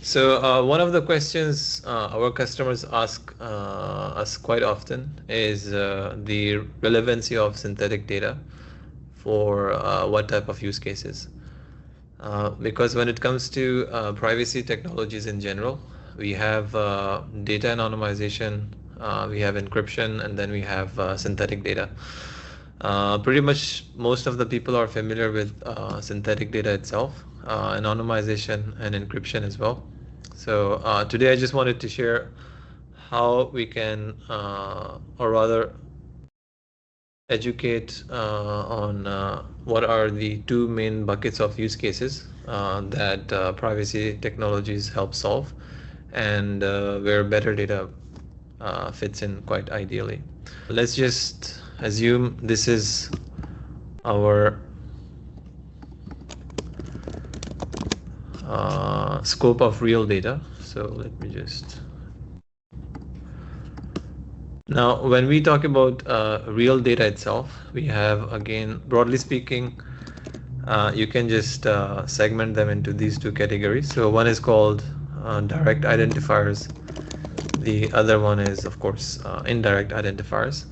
So one of the questions our customers ask us quite often is the relevancy of synthetic data for what type of use cases. Because when it comes to privacy technologies in general, we have data anonymization, we have encryption, and then we have synthetic data. Pretty much most of the people are familiar with synthetic data itself, anonymization and encryption as well. So today I just wanted to share how we can, or rather educate on what are the two main buckets of use cases that privacy technologies help solve, and where better data fits in quite ideally. Let's just assume this is our scope of real data. So let me just... Now, when we talk about real data itself, we have, again, broadly speaking, you can just segment them into these two categories. So one is called direct identifiers. The other one is, of course, indirect identifiers.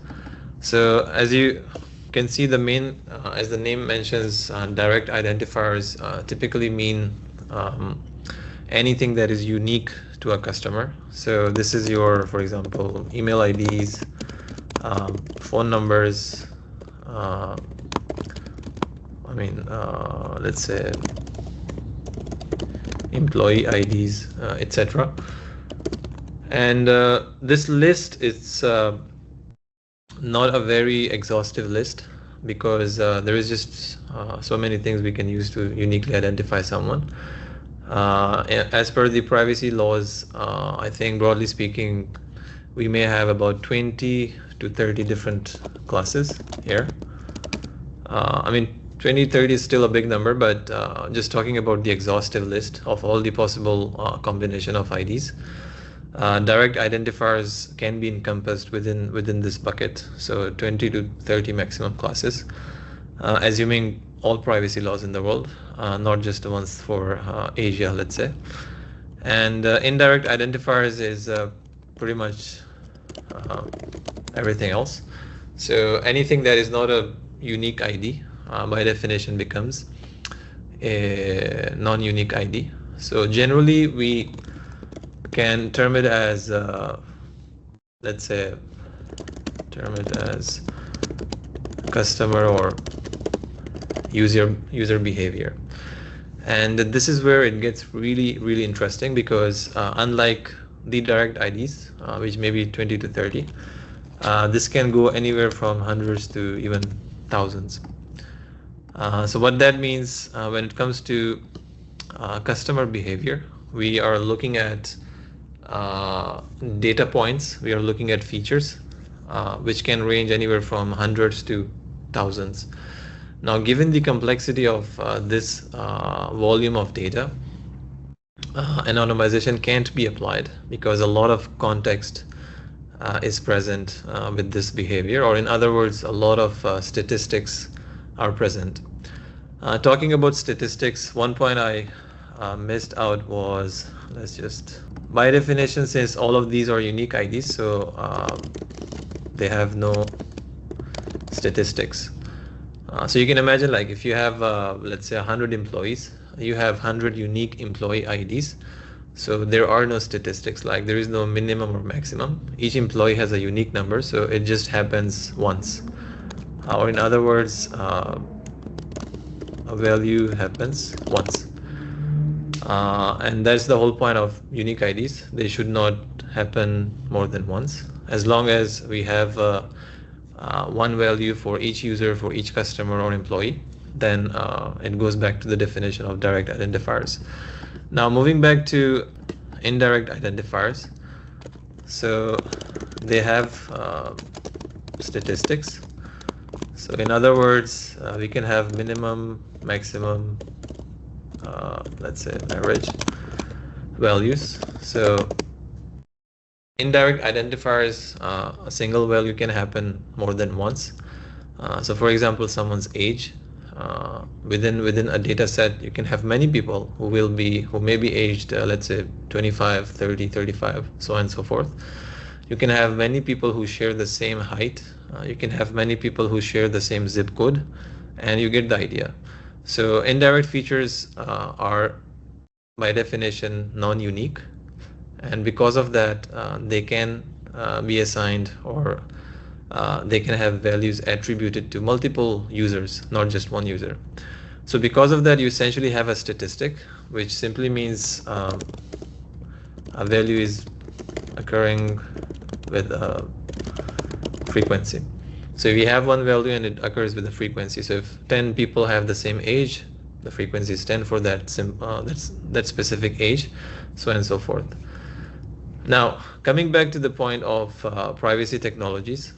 So as you can see, the main, as the name mentions, direct identifiers typically mean anything that is unique to a customer. So this is your, for example, email IDs, phone numbers, let's say employee IDs, etc. And this list is not a very exhaustive list, because there is just so many things we can use to uniquely identify someone. As per the privacy laws, I think broadly speaking, we may have about 20 to 30 different classes here. 20-30 is still a big number, but just talking about the exhaustive list of all the possible combination of IDs, direct identifiers can be encompassed within this bucket. So 20 to 30 maximum classes, assuming all privacy laws in the world, not just the ones for Asia, let's say. And indirect identifiers is pretty much everything else. So anything that is not a unique ID, by definition, becomes a non-unique ID. So generally, we can term it as, let's say, term it as customer or user behavior. And this is where it gets really interesting, because unlike the direct IDs, which may be 20 to 30, this can go anywhere from hundreds to even thousands. So what that means when it comes to customer behavior, we are looking at data points, we are looking at features, which can range anywhere from hundreds to thousands. Now, given the complexity of this volume of data, anonymization can't be applied, because a lot of context is present with this behavior, or in other words, a lot of statistics are present. Talking about statistics, one point I missed out was, let's just, by definition, since all of these are unique IDs, so they have no statistics. So you can imagine, like, if you have, let's say, 100 employees, you have 100 unique employee IDs. So there are no statistics, like there is no minimum or maximum. Each employee has a unique number, so it just happens once. Or in other words, a value happens once. And that's the whole point of unique IDs. They should not happen more than once. As long as we have one value for each user, for each customer or employee, then it goes back to the definition of direct identifiers. Now, moving back to indirect identifiers, so they have statistics. So in other words, we can have minimum, maximum, let's say average values. So indirect identifiers, a single value can happen more than once. So for example, someone's age, within a data set, you can have many people who may be aged, let's say 25, 30, 35, so on and so forth. You can have many people who share the same height. You can have many people who share the same zip code, and you get the idea. So indirect features are by definition non-unique, and because of that, they can be assigned, or they can have values attributed to multiple users, not just one user. So because of that, you essentially have a statistic, which simply means a value is occurring with a frequency. So if you have one value and it occurs with a frequency, so if 10 people have the same age, the frequency is 10 for that specific age, so on and so forth. Now, coming back to the point of privacy technologies,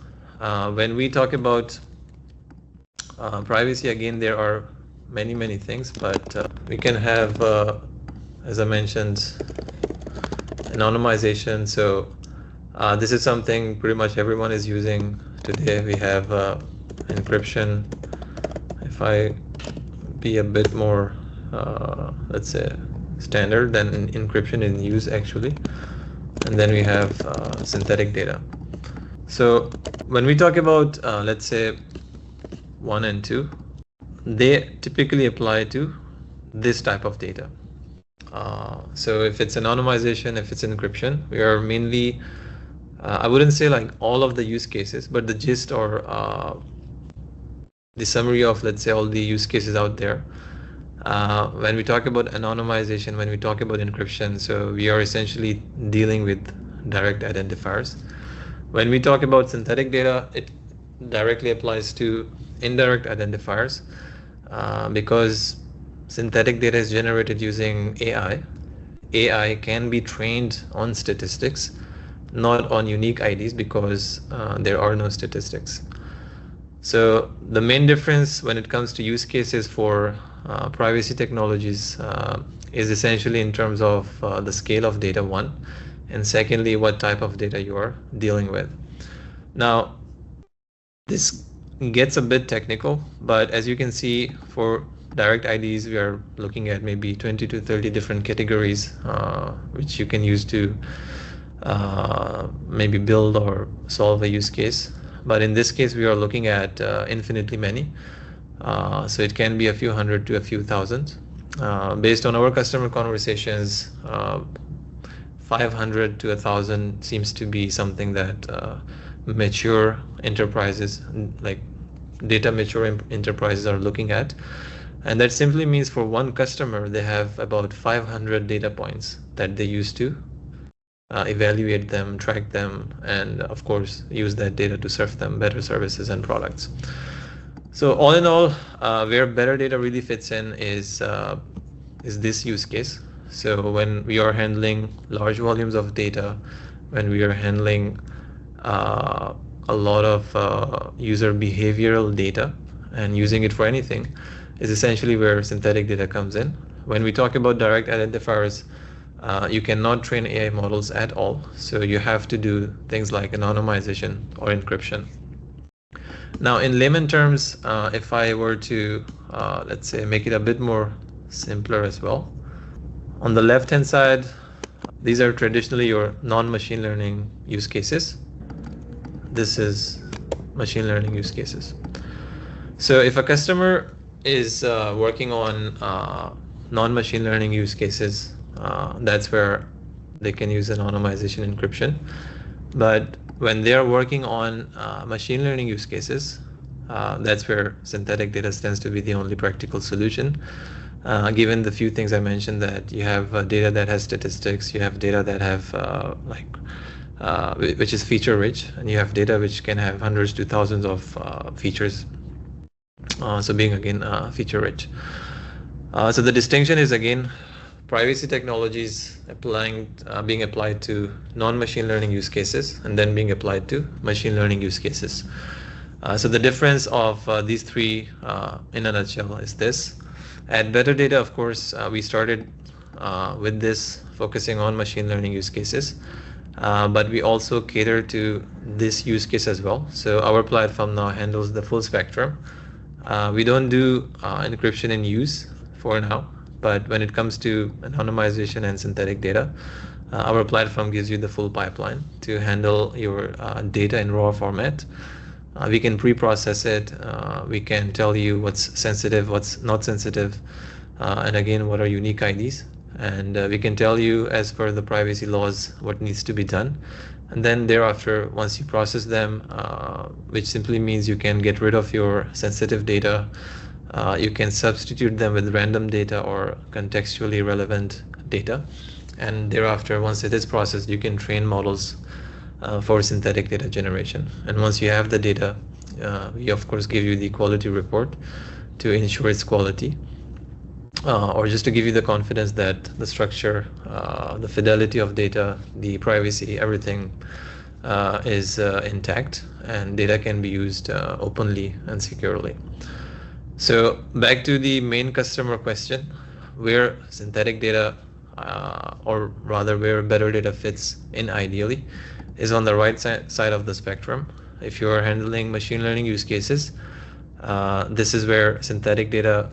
when we talk about privacy, again, there are many things, but we can have, as I mentioned, anonymization. So this is something pretty much everyone is using today. We have encryption. If I be a bit more, let's say, standard, then encryption in use actually. And then we have synthetic data. So when we talk about, let's say, 1 and 2, they typically apply to this type of data. So if it's anonymization, if it's encryption, we are mainly, I wouldn't say like all of the use cases, but the gist or the summary of, let's say, all the use cases out there. When we talk about anonymization, when we talk about encryption, so we are essentially dealing with direct identifiers. When we talk about synthetic data, it directly applies to indirect identifiers, because synthetic data is generated using AI. AI can be trained on statistics, not on unique IDs, because there are no statistics. So the main difference when it comes to use cases for privacy technologies is essentially in terms of the scale of data, one, and secondly, what type of data you are dealing with. Now, this gets a bit technical, but as you can see, for direct IDs, we are looking at maybe 20 to 30 different categories, which you can use to maybe build or solve a use case. But in this case, we are looking at infinitely many. So it can be a few hundred to a few thousand. Based on our customer conversations, 500 to 1,000 seems to be something that mature enterprises, like data mature enterprises, are looking at. And that simply means for one customer, they have about 500 data points that they use to evaluate them, track them, and of course use that data to serve them better services and products. So all in all, where better data really fits in is this use case. So when we are handling large volumes of data, when we are handling a lot of user behavioral data and using it for anything, is essentially where synthetic data comes in. When we talk about direct identifiers, you cannot train AI models at all. So you have to do things like anonymization or encryption. Now, in layman terms, if I were to, let's say, make it a bit more simpler as well, on the left-hand side, these are traditionally your non-machine learning use cases. This is machine learning use cases. So if a customer is working on non-machine learning use cases, that's where they can use anonymization encryption. But when they are working on machine learning use cases, that's where synthetic data tends to be the only practical solution, given the few things I mentioned, that you have data that has statistics, you have data that have which is feature rich, and you have data which can have hundreds to thousands of features, so being again feature rich. So the distinction is again privacy technologies being applied to non-machine learning use cases and then being applied to machine learning use cases. So the difference of these three in a nutshell is this. At Better Data, of course, we started with this focusing on machine learning use cases, but we also cater to this use case as well. So our platform now handles the full spectrum. We don't do encryption in use for now, but when it comes to anonymization and synthetic data, our platform gives you the full pipeline to handle your data in raw format. We can pre-process it. We can tell you what's sensitive, what's not sensitive, and again, what are unique IDs. And we can tell you, as per the privacy laws, what needs to be done. And then thereafter, once you process them, which simply means you can get rid of your sensitive data, you can substitute them with random data or contextually relevant data. And thereafter, once it is processed, you can train models for synthetic data generation. And once you have the data, we of course give you the quality report to ensure its quality, or just to give you the confidence that the structure, the fidelity of data, the privacy, everything is intact, and data can be used openly and securely. So back to the main customer question, where synthetic data, or rather where better data fits in ideally, is on the right side of the spectrum. If you are handling machine learning use cases, this is where synthetic data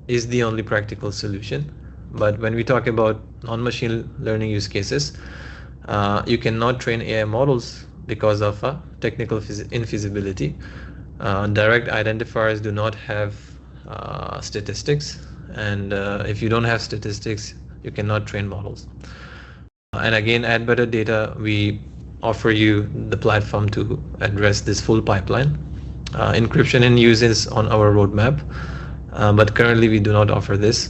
is the only practical solution. But when we talk about non-machine learning use cases, you cannot train AI models because of a technical infeasibility. Direct identifiers do not have statistics, and if you don't have statistics, you cannot train models. And again, at Better Data, we offer you the platform to address this full pipeline. Encryption in use is on our roadmap, but currently we do not offer this.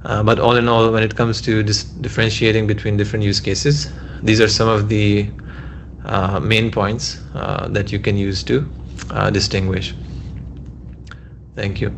But all in all, when it comes to differentiating between different use cases, these are some of the main points that you can use to distinguish. Thank you.